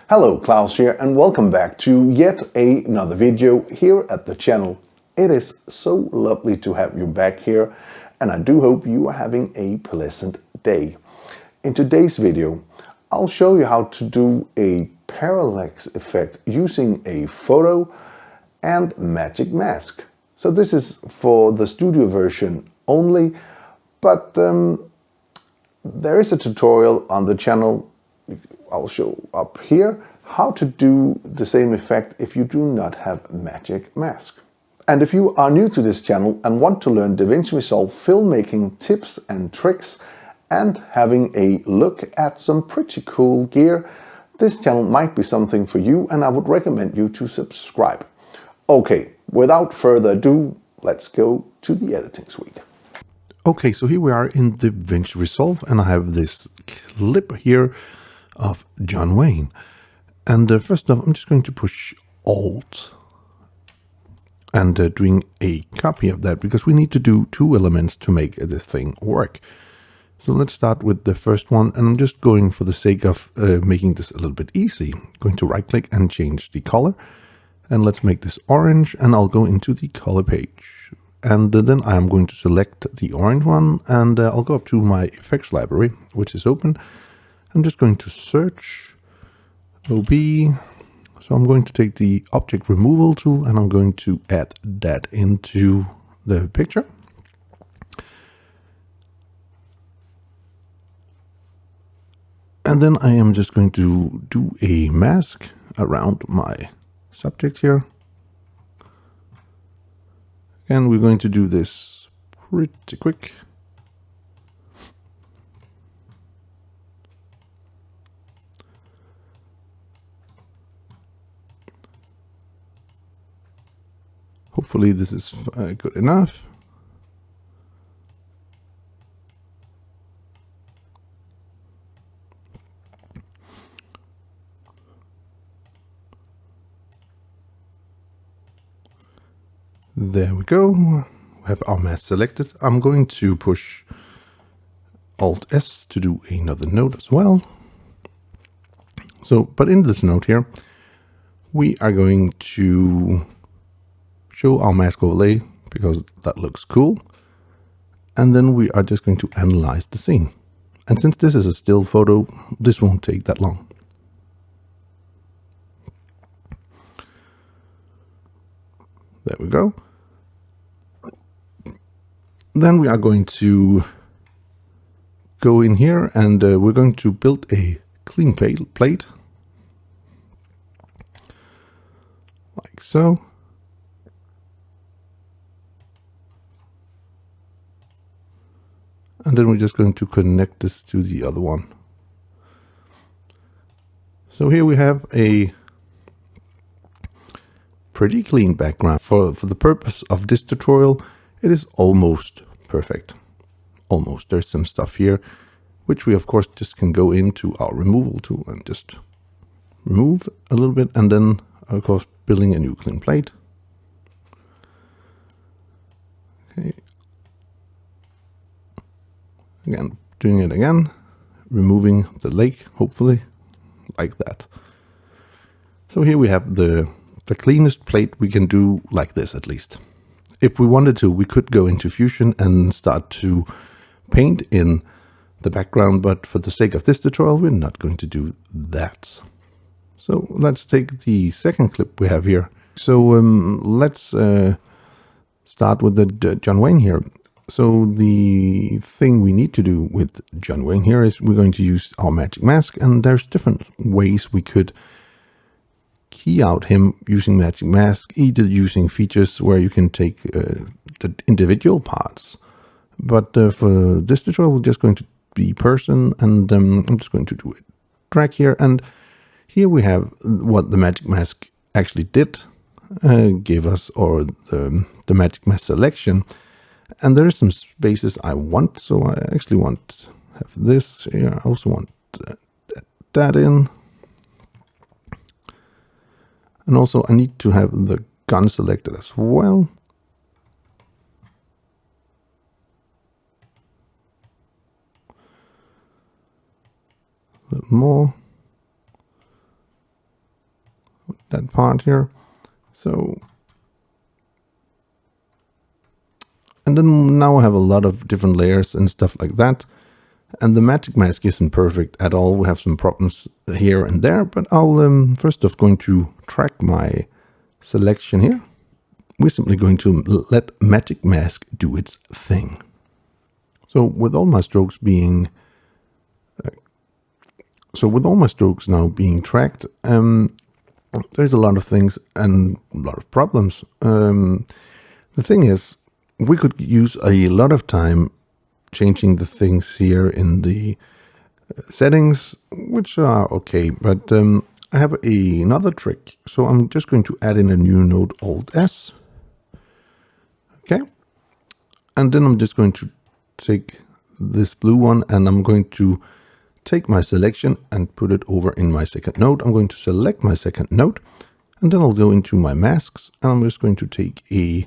Hello, Klaus here, and welcome back to yet another video here at the channel. It is so lovely to have you back here, and I do hope you are having a pleasant day. In today's video, I'll show you how to do a parallax effect using a photo and magic mask. So this is for the studio version only, but there is a tutorial on the channel. I'll show up here how to do the same effect if you do not have magic mask. And if you are new to this channel and want to learn Davinci Resolve filmmaking tips and tricks and having a look at some pretty cool gear, this channel might be something for you, and I would recommend you to subscribe. Okay, without further ado, let's go to the editing suite. Okay, so here we are in the Davinci Resolve, and I have this clip here of John Wayne. And first off, I'm just going to push Alt and doing a copy of that, because we need to do two elements to make this thing work. So let's start with the first one, and I'm just going, for the sake of making this a little bit easy, going to right click and change the color. And let's make this orange, and I'll go into the color page. And then I'm going to select the orange one, and I'll go up to my effects library, which is open. I'm just going to search OB. So I'm going to take the object removal tool, and I'm going to add that into the picture. And then I am just going to do a mask around my subject here. And we're going to do this pretty quick. Hopefully this is good enough. There we go. We have our mask selected. I'm going to push Alt S to do another node as well. So, but in this node here, we are going to show our mask overlay because that looks cool. And then we are just going to analyze the scene. And since this is a still photo, this won't take that long. There we go. Then we are going to go in here, and we're going to build a clean plate. Like so. And then we're just going to connect this to the other one. So here we have a pretty clean background. For the purpose of this tutorial, it is almost perfect. Almost. There's some stuff here, which we of course just can go into our removal tool and just remove a little bit, and then of course building a new clean plate. Okay. Again, doing it again, removing the lake, hopefully, like that. So here we have the cleanest plate we can do like this, at least. If we wanted to, we could go into Fusion and start to paint in the background, but for the sake of this tutorial, we're not going to do that. So let's take the second clip we have here. So let's start with the John Wayne here. So the thing we need to do with John Wayne here is we're going to use our magic mask, and there's different ways we could key out him using magic mask, either using features where you can take the individual parts. But for this tutorial, we're just going to be person, and I'm just going to do a drag here, and here we have what the magic mask actually did give us, or the magic mask selection. And there are some spaces I want, so I actually want to have this here. I also want that in. And also I need to have the gun selected as well. A little more. that part here. So, and then now I have a lot of different layers and stuff like that. And the magic mask isn't perfect at all. We have some problems here and there, but I'll first off going to track my selection here. We're simply going to let magic mask do its thing. So with all my strokes being now being tracked, there's a lot of things and a lot of problems. The thing is, we could use a lot of time changing the things here in the settings, which are okay, but I have another trick. So I'm just going to add in a new node, Alt S. Okay. And then I'm just going to take this blue one and I'm going to take my selection and put it over in my second node. I'm going to select my second node and then I'll go into my masks and I'm just going to take a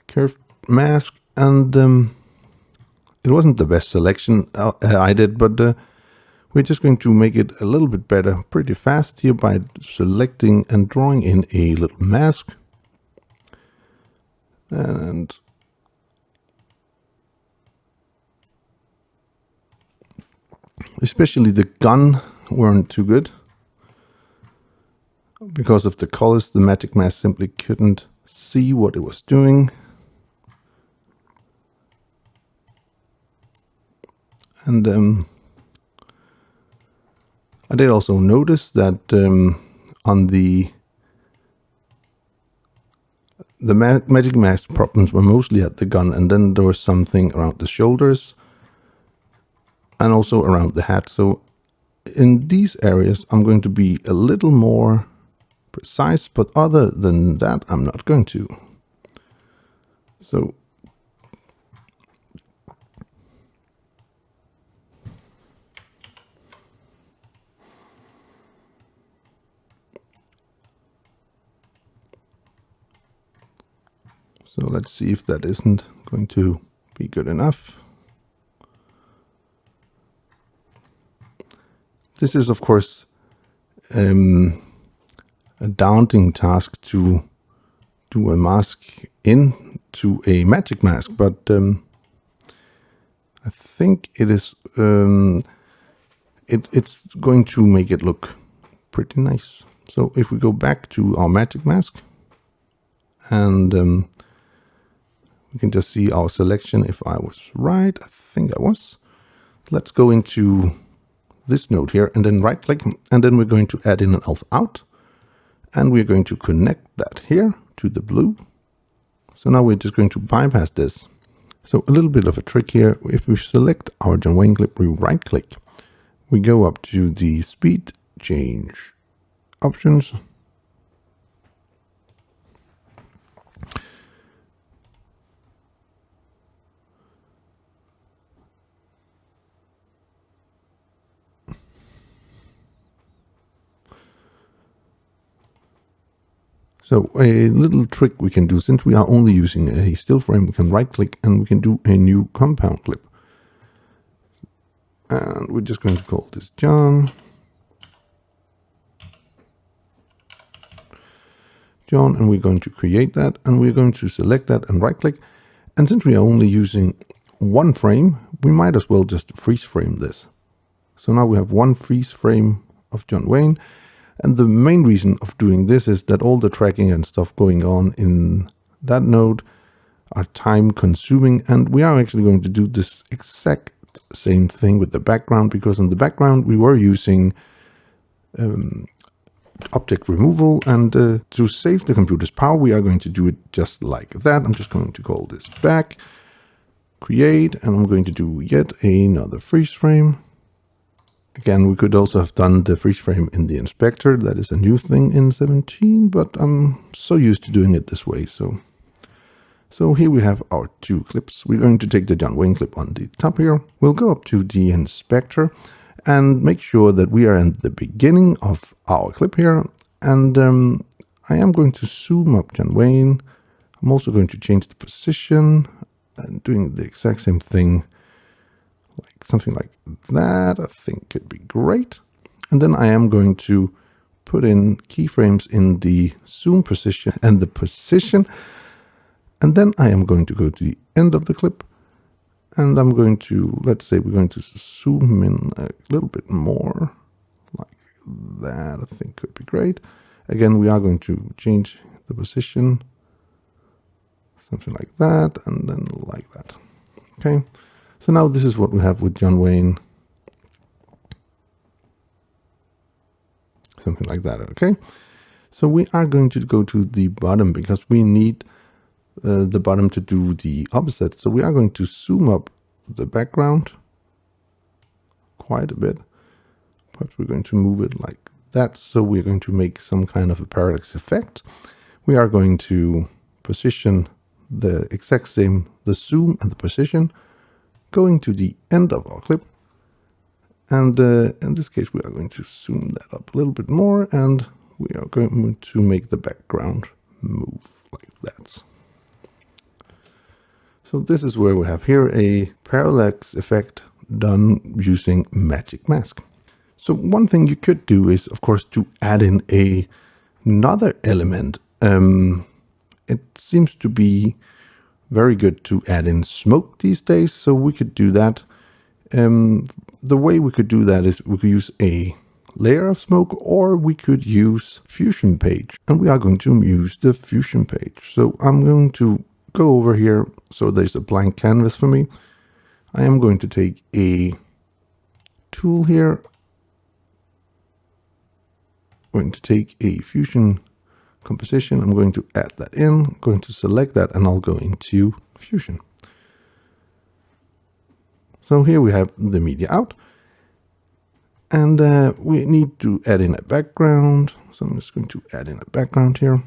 curved mask, and it wasn't the best selection I did, but we're just going to make it a little bit better pretty fast here by selecting and drawing in a little mask. And especially the gun weren't too good. Because of the colors, the magic mask simply couldn't see what it was doing. And I did also notice that on the magic mask problems were mostly at the gun, and then there was something around the shoulders and also around the hat. So in these areas, I'm going to be a little more precise, but other than that, I'm not going to. So let's see if that isn't going to be good enough. This is, of course, a daunting task to do a mask into a magic mask, but I think it is it's going to make it look pretty nice. So if we go back to our magic mask and we can just see our selection if I was right. I think I was. Let's go into this node here and then right click, and then we're going to add in an elf out, and we're going to connect that here to the blue. So now we're just going to bypass this. So a little bit of a trick here. If we select our John Wayne clip, we right click, we go up to the speed change options. So a little trick we can do, since we are only using a still frame, we can right click and we can do a new compound clip. And we're just going to call this John, and we're going to create that, and we're going to select that and right click. And since we are only using one frame, we might as well just freeze frame this. So now we have one freeze frame of John Wayne. And the main reason of doing this is that all the tracking and stuff going on in that node are time consuming. And we are actually going to do this exact same thing with the background, because in the background we were using object removal, and to save the computer's power, we are going to do it just like that. I'm just going to call this back, create, and I'm going to do yet another freeze frame. Again, we could also have done the freeze frame in the inspector. That is a new thing in 17, but I'm so used to doing it this way. So here we have our two clips. We're going to take the John Wayne clip on the top here. We'll go up to the inspector and make sure that we are in the beginning of our clip here. And I am going to zoom up John Wayne. I'm also going to change the position and doing the exact same thing. Like something like that, I think could be great. And then I am going to put in keyframes in the zoom position and the position. And then I am going to go to the end of the clip. And I'm going to, let's say we're going to zoom in a little bit more. Like that, I think could be great. Again, we are going to change the position. Something like that, and then like that. Okay. So now this is what we have with John Wayne. Something like that, okay? So we are going to go to the bottom because we need the bottom to do the opposite. So we are going to zoom up the background quite a bit. Perhaps we're going to move it like that. So we're going to make some kind of a parallax effect. We are going to position the exact same, the zoom and the position, going to the end of our clip. And in this case, we are going to zoom that up a little bit more, and we are going to make the background move like that. So this is where we have here a parallax effect done using Magic Mask. So one thing you could do is, of course, to add in another element. It seems to be very good to add in smoke these days, so we could do that. The way we could do that is we could use a layer of smoke, or we could use Fusion page, and we are going to use the Fusion page. So I'm going to go over here. So there's a blank canvas for me. I am going to take a tool here. I'm going to take a Fusion composition. I'm going to add that in. I'm going to select that, and I'll go into Fusion. So here we have the media out, and we need to add in a background. So I'm just going to add in a background here.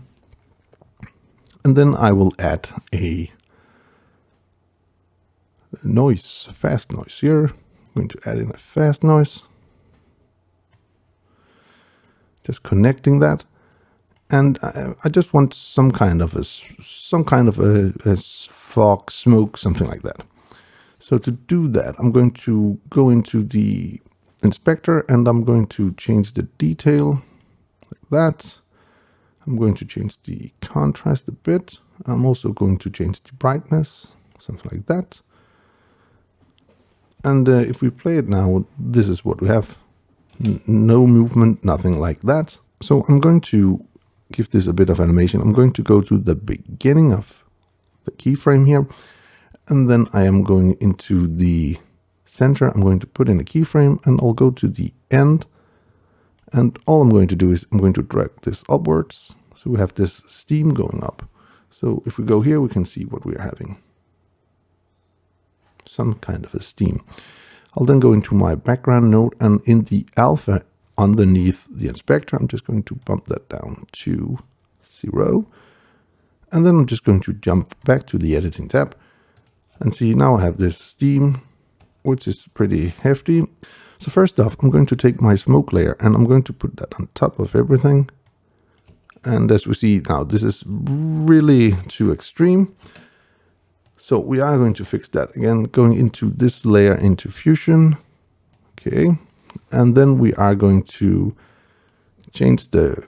And then I will add a noise, fast noise here. I'm going to add in a fast noise. Just connecting that. And I just want some kind of a fog, smoke, something like that. So to do that, I'm going to go into the inspector, and I'm going to change the detail like that. I'm going to change the contrast a bit. I'm also going to change the brightness, something like that. And if we play it now, this is what we have. No movement, nothing like that. So I'm going to give this a bit of animation. I'm going to go to the beginning of the keyframe here. And then I am going into the center. I'm going to put in a keyframe, and I'll go to the end. And all I'm going to do is I'm going to drag this upwards. So we have this steam going up. So if we go here, we can see what we are having. Some kind of a steam. I'll then go into my background node, and in the alpha underneath the inspector, I'm just going to bump that down to 0. And then I'm just going to jump back to the editing tab. And see, now I have this steam, which is pretty hefty. So first off, I'm going to take my smoke layer, and I'm going to put that on top of everything. And as we see now, this is really too extreme. So we are going to fix that again, going into this layer into Fusion. Okay. And then we are going to change the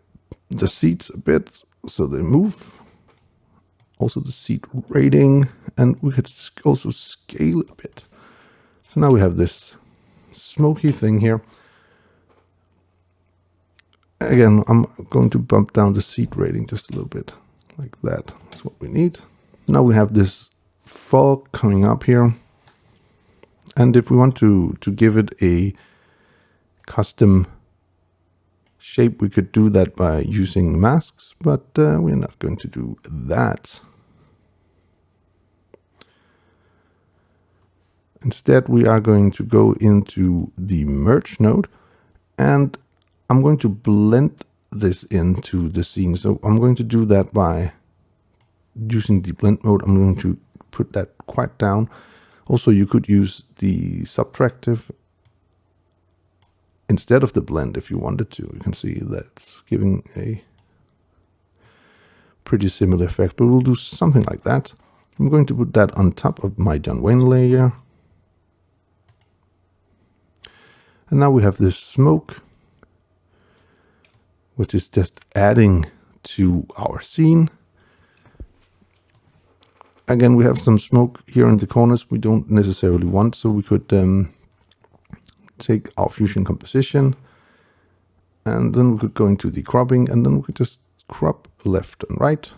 seats a bit so they move. Also the seat rating, and we could also scale it a bit. So now we have this smoky thing here. Again, I'm going to bump down the seat rating just a little bit, like that. That's what we need. Now we have this fog coming up here. And if we want to give it a custom shape, we could do that by using masks, but we're not going to do that. Instead, we are going to go into the merge node, and I'm going to blend this into the scene. So I'm going to do that by using the blend mode. I'm going to put that quite down. Also, you could use the subtractive instead of the blend if you wanted to. You can see that's giving a pretty similar effect, but we'll do something like that. I'm going to put that on top of my John Wayne layer. And now we have this smoke. which is just adding to our scene. Again, we have some smoke here in the corners we don't necessarily want, so we could take our fusion composition, and then we could go into the cropping, and then we could just crop left and right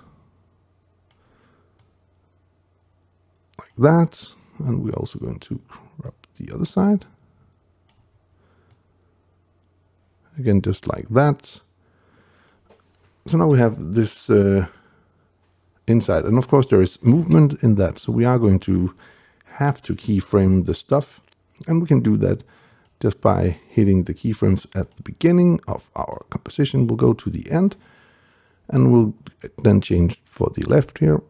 like that. And we're also going to crop the other side again, just like that. So now we have this inside, and of course there is movement in that, so we are going to have to keyframe the stuff, and we can do that just by hitting the keyframes at the beginning of our composition. We'll go to the end, and we'll then change for the left here,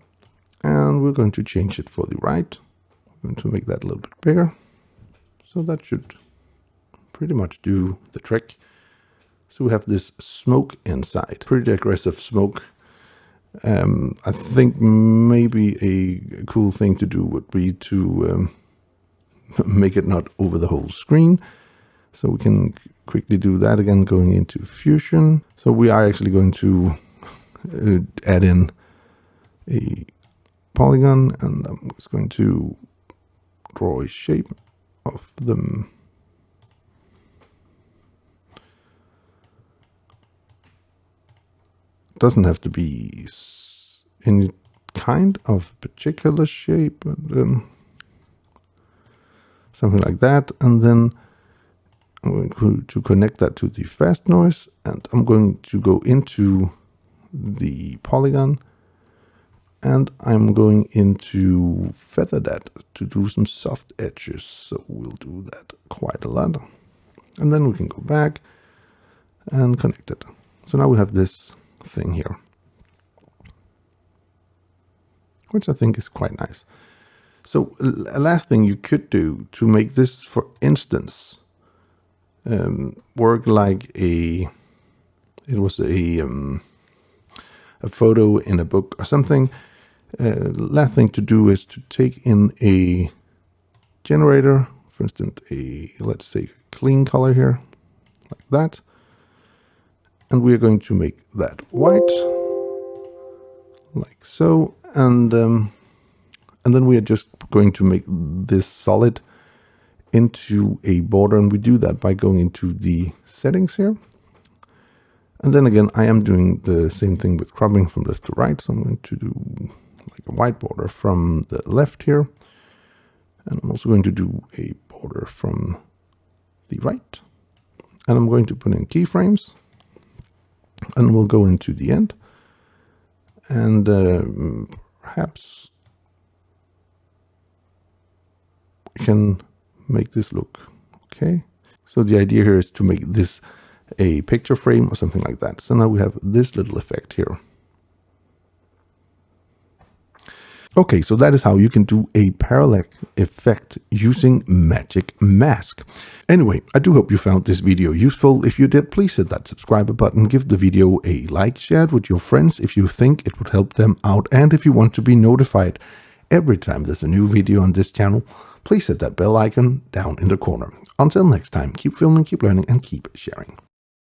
and we're going to change it for the right. We're going to make that a little bit bigger, so that should pretty much do the trick. So we have this smoke inside, pretty aggressive smoke. I think maybe a cool thing to do would be to make it not over the whole screen. So we can quickly do that again, going into Fusion. So we are actually going to add in a polygon, and I'm just going to draw a shape of them. Doesn't have to be any kind of particular shape, but something like that. And then I'm going to connect that to the fast noise, and I'm going to go into the polygon, and I'm going into feather that to do some soft edges. So we'll do that quite a lot. And then we can go back and connect it. So now we have this thing here, which I think is quite nice. So a last thing you could do to make this, for instance, work like it was a photo in a book or something. Last thing to do is to take in a generator, for instance, let's say clean color here, like that. And we're going to make that white, like so. And then we are just going to make this solid into a border. And we do that by going into the settings here. And then again, I am doing the same thing with cropping from left to right. So I'm going to do like a white border from the left here. And I'm also going to do a border from the right. And I'm going to put in keyframes. And we'll go into the end, and perhaps we can make this look okay. So the idea here is to make this a picture frame or something like that. So now we have this little effect here. Okay, so that is how you can do a parallax effect using Magic Mask. Anyway, I do hope you found this video useful. If you did, please hit that subscribe button, give the video a like, share it with your friends if you think it would help them out. And if you want to be notified every time there's a new video on this channel, please hit that bell icon down in the corner. Until next time, keep filming, keep learning, and keep sharing.